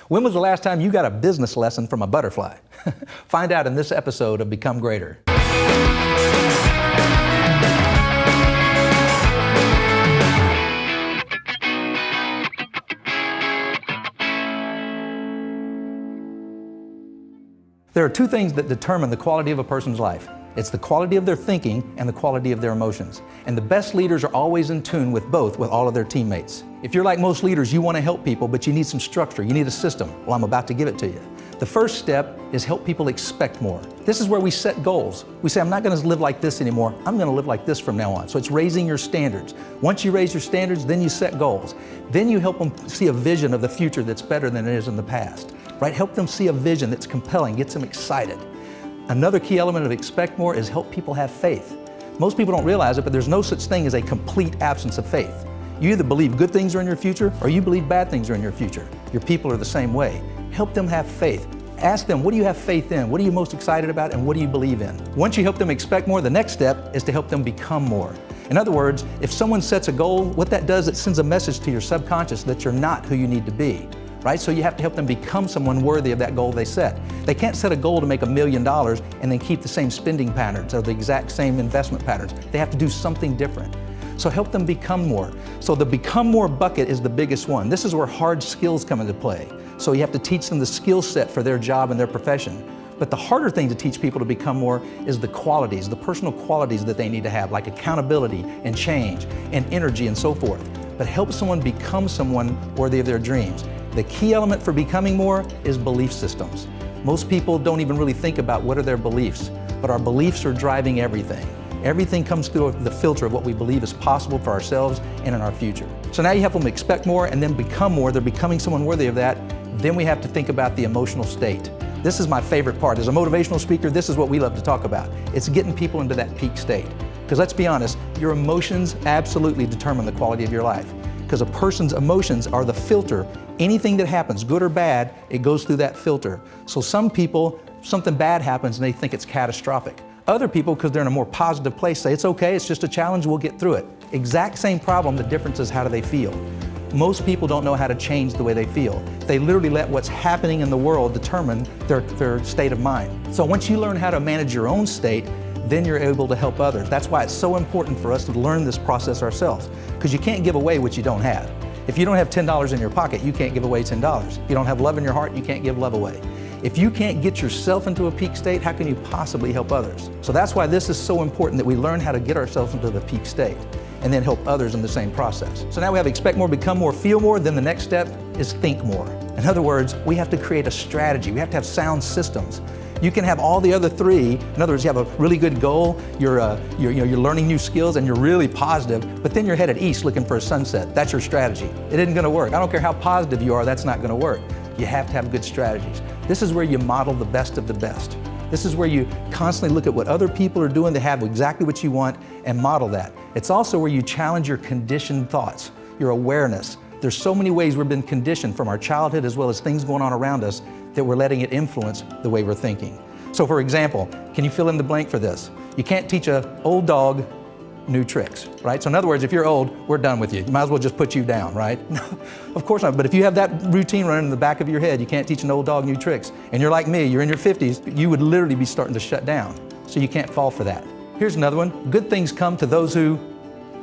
When was the last time you got a business lesson from a butterfly? Find out in this episode of Become Greater. There are two things that determine the quality of a person's life. It's the quality of their thinking and the quality of their emotions. And the best leaders are always in tune with both with all of their teammates. If you're like most leaders, you want to help people, but you need some structure, you need a system. Well, I'm about to give it to you. The first step is help people expect more. This is where we set goals. We say, I'm not going to live like this anymore. I'm going to live like this from now on. So it's raising your standards. Once you raise your standards, then you set goals. Then you help them see a vision of the future that's better than it is in the past. Right? Help them see a vision that's compelling, gets them excited. Another key element of expect more is help people have faith. Most people don't realize it, but there's no such thing as a complete absence of faith. You either believe good things are in your future or you believe bad things are in your future. Your people are the same way. Help them have faith. Ask them, what do you have faith in? What are you most excited about and what do you believe in? Once you help them expect more, the next step is to help them become more. In other words, if someone sets a goal, what that does, it sends a message to your subconscious that you're not who you need to be. Right? So you have to help them become someone worthy of that goal they set. They can't set a goal to make $1 million and then keep the same spending patterns or the exact same investment patterns. They have to do something different. So help them become more. So the become more bucket is the biggest one. This is where hard skills come into play. So you have to teach them the skill set for their job and their profession. But the harder thing to teach people to become more is the qualities, the personal qualities that they need to have, like accountability and change and energy and so forth. But help someone become someone worthy of their dreams. The key element for becoming more is belief systems. Most people don't even really think about what are their beliefs, but our beliefs are driving everything. Everything comes through the filter of what we believe is possible for ourselves and in our future. So now you help them expect more and then become more. They're becoming someone worthy of that. Then we have to think about the emotional state. This is my favorite part. As a motivational speaker, this is what we love to talk about. It's getting people into that peak state. Because let's be honest, your emotions absolutely determine the quality of your life. Because a person's emotions are the filter. Anything that happens, good or bad, it goes through that filter. So some people, something bad happens and they think it's catastrophic. Other people, because they're in a more positive place, say it's okay, it's just a challenge, we'll get through it. Exact same problem, the difference is how do they feel. Most people don't know how to change the way they feel. They literally let what's happening in the world determine their state of mind. So once you learn how to manage your own state, then you're able to help others. That's why it's so important for us to learn this process ourselves, because you can't give away what you don't have. If you don't have $10 in your pocket, you can't give away $10. If you don't have love in your heart, you can't give love away. If you can't get yourself into a peak state, how can you possibly help others? So that's why this is so important that we learn how to get ourselves into the peak state and then help others in the same process. So now we have expect more, become more, feel more. Then the next step is think more. In other words, we have to create a strategy. We have to have sound systems. You can have all the other three. In other words, you have a really good goal, you're learning new skills and you're really positive, but then you're headed east looking for a sunset. That's your strategy. It isn't gonna work. I don't care how positive you are, that's not gonna work. You have to have good strategies. This is where you model the best of the best. This is where you constantly look at what other people are doing to have exactly what you want and model that. It's also where you challenge your conditioned thoughts, your awareness. There's so many ways we've been conditioned from our childhood as well as things going on around us that we're letting it influence the way we're thinking. So for example, can you fill in the blank for this? You can't teach an old dog new tricks, right? So in other words, if you're old, we're done with you. You might as well just put you down, right? Of course not, but if you have that routine running in the back of your head, you can't teach an old dog new tricks, and you're like me, you're in your 50s, you would literally be starting to shut down. So you can't fall for that. Here's another one. Good things come to those who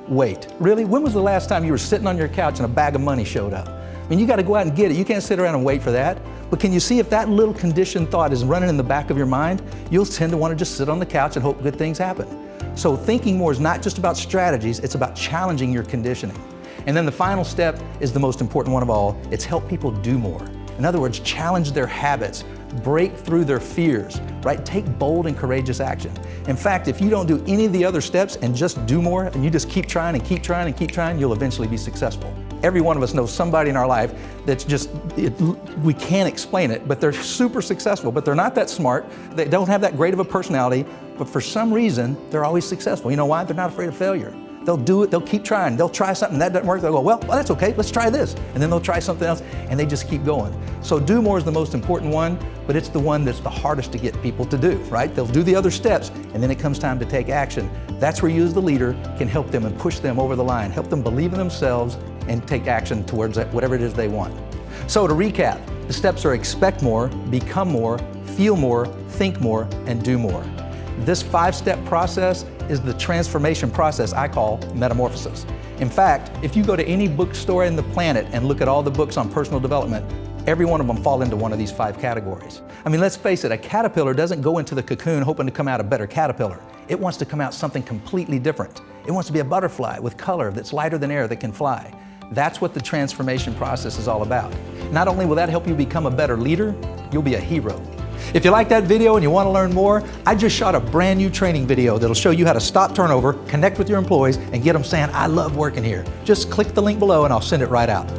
wait. Really? When was the last time you were sitting on your couch and a bag of money showed up? I mean, you got to go out and get it. You can't sit around and wait for that. But can you see if that little conditioned thought is running in the back of your mind, you'll tend to want to just sit on the couch and hope good things happen. So thinking more is not just about strategies, it's about challenging your conditioning. And then the final step is the most important one of all. It's help people do more. In other words, challenge their habits, break through their fears, right? Take bold and courageous action. In fact, if you don't do any of the other steps and just do more, and you just keep trying and keep trying and keep trying, you'll eventually be successful. Every one of us knows somebody in our life that's just, we can't explain it, but they're super successful, but they're not that smart. They don't have that great of a personality, but for some reason, they're always successful. You know why? They're not afraid of failure. They'll do it, they'll keep trying, they'll try something, that doesn't work, they'll go, well, that's okay, let's try this. And then they'll try something else, and they just keep going. So do more is the most important one, but it's the one that's the hardest to get people to do, right? They'll do the other steps, and then it comes time to take action. That's where you as the leader can help them and push them over the line, help them believe in themselves and take action towards whatever it is they want. So to recap, The steps are expect more, become more, feel more, think more, and do more. This 5-step process is the transformation process I call metamorphosis. In fact, if you go to any bookstore in the planet and look at all the books on personal development, every one of them fall into one of these 5 categories. I mean, let's face it, a caterpillar doesn't go into the cocoon hoping to come out a better caterpillar. It wants to come out something completely different. It wants to be a butterfly with color that's lighter than air that can fly. That's what the transformation process is all about. Not only will that help you become a better leader, you'll be a hero. If you like that video and you want to learn more, I just shot a brand new training video that'll show you how to stop turnover, connect with your employees, and get them saying, "I love working here." Just click the link below and I'll send it right out.